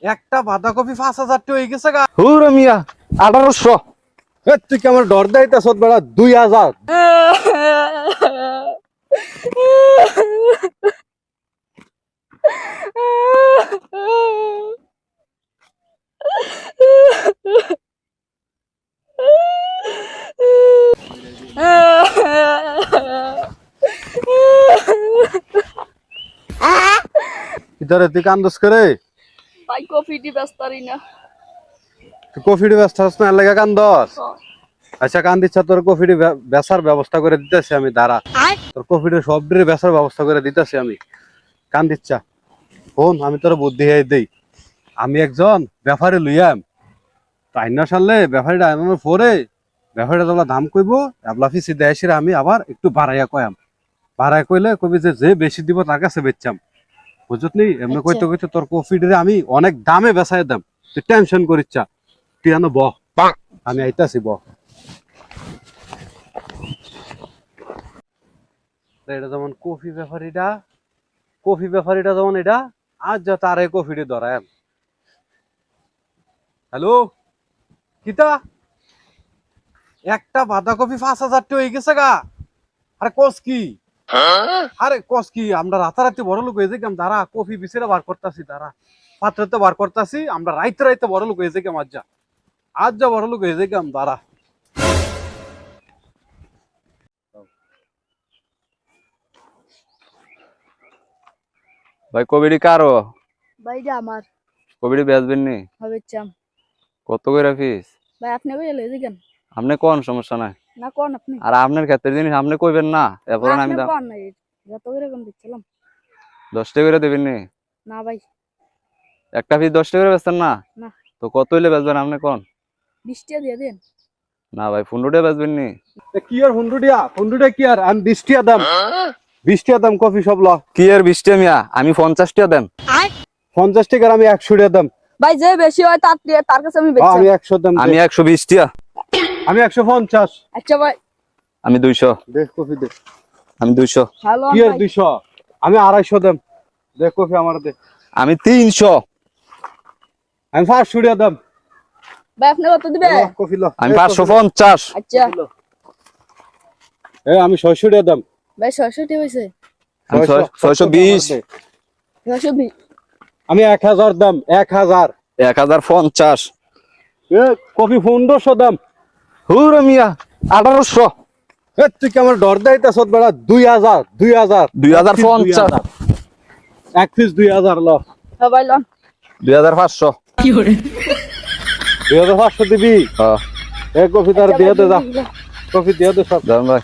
একটা বাঁধাকপি 5,000 টাকা হয়ে গেছে গা। হুরে মিয়া 1800। তুই কি আমার ডর দেইতাছ বেড়া 2,000? ইদারে তুই কান্দস করে? ভাই কফিটি ব্যস্তারি না। তুই কফিটি ব্যস্ত হস না লাগা কান্দস? আচ্ছা কান্দিচ্ছা, তোর কফিটি বেচার ব্যবস্থা করে দিতেছি আমি, দাঁড়া। তোর কফিটি সবটির বেচার ব্যবস্থা করে দিতেছি আমি, কান্দিচ্ছা। ফোন আমি তোর বুদ্ধি হয়ে দেই। আমি একজন ব্যাপারে লইয়াম, তাই না সারলে ব্যাপারীটা আনানোর পরে ব্যাপারীটা তোলা দাম কইব, এবলা ফিসি দেয় আমি আবার একটু বাড়াইয়া কয়াম। বাড়াই কইলে কবি যে বেশি দিব তার কাছে বেচছাম, বুঝত নি? এমনি কইতে কইতে তোর কফিটিরে আমি অনেক দামে বেচাই দাম। তুই টেনশন করিচ্ছা, তুই আনো বহ, আমি আইতাছি বহ। এটা যেমন কফি ব্যাপারীটা যেমন এটা আজ যা তার কফিটি ধরায়। হ্যালো, কিতা? একটা বাঁধাকপি 5,000 টাকা হয়ে গেছে গা। আরে কস কি? আরে কস কি? আমরা রাতারাতি বড় লোক হয়ে যাই, দাঁড়া কফি বিচেরা বার করতেছি, দাঁড়া পাত্রতে বার করতেছি। আমরা রাইতে রাইতে বড় লোক হয়ে যাই, আজ যা বড় লোক হয়ে যাই, দাঁড়া। ভাই কবিডি কারো? ভাইটা আমার কবিডি বেচবেন নি? হবে চাম। কত করে পিস? ভাই আপনি বলে দিবেন আপনি কোন সমস্যা নাই। না কোন আপনি? আর আপনার ক্ষেত্রে জিনিস আপনি কইবেন না, এরপর আমি দাম কোন নাই যত করে কম দিছিলাম। 10 টাকা করে দিবেন নি? না ভাই, একটা পিস 10 টাকা করে বেচতেন না? না। তো কত হইলে বেচবেন আপনি কোন? 20 টাকা দিয়ে দেন। না ভাই 15 টাকা বেচবেন নি? কি আর 100 টাকা কি আর? আমি 20 টাকা দাম, 20 টাকা দাম কফি সব ল। কি আর 20 টাকা মিয়া? আমি 50 টাকা দেন। 50 টাকার আমি 100 টাকা দাম। ভাই যে বেশি হয় তার কাছে আমি বেচছি। আমি 100 দাম। আমি 120 টাকা। আমি 150। আচ্ছা ভাই, আমি 200। দে কফি দে। আমি 200। হ্যালো কি আর 200? আমি 250 দাম। দে কফি আমার দে। আমি 300। আমি 500 টাকা দাম। ভাই আপনি কত দিবে? কফি ল। আমি 550। আচ্ছা আমি 600 টাকা দাম। ভাই 600 টাকা হইছে। আমি 620। 620। আমি 1000 দাম। 1000। 1050। কফি 1500 দাম। হুরে মিয়া 1800। তুই কি আমার ডর দেইতাছ বেড়া? 2000। 2050। এক পিস 2000 ল। হ্যাঁ ভাই লন। 2500। 2500 দিবি? হ্যাঁ। কফি তার দিয়ে দে, যা কফি দিয়ে দে সব। দাম ভাই।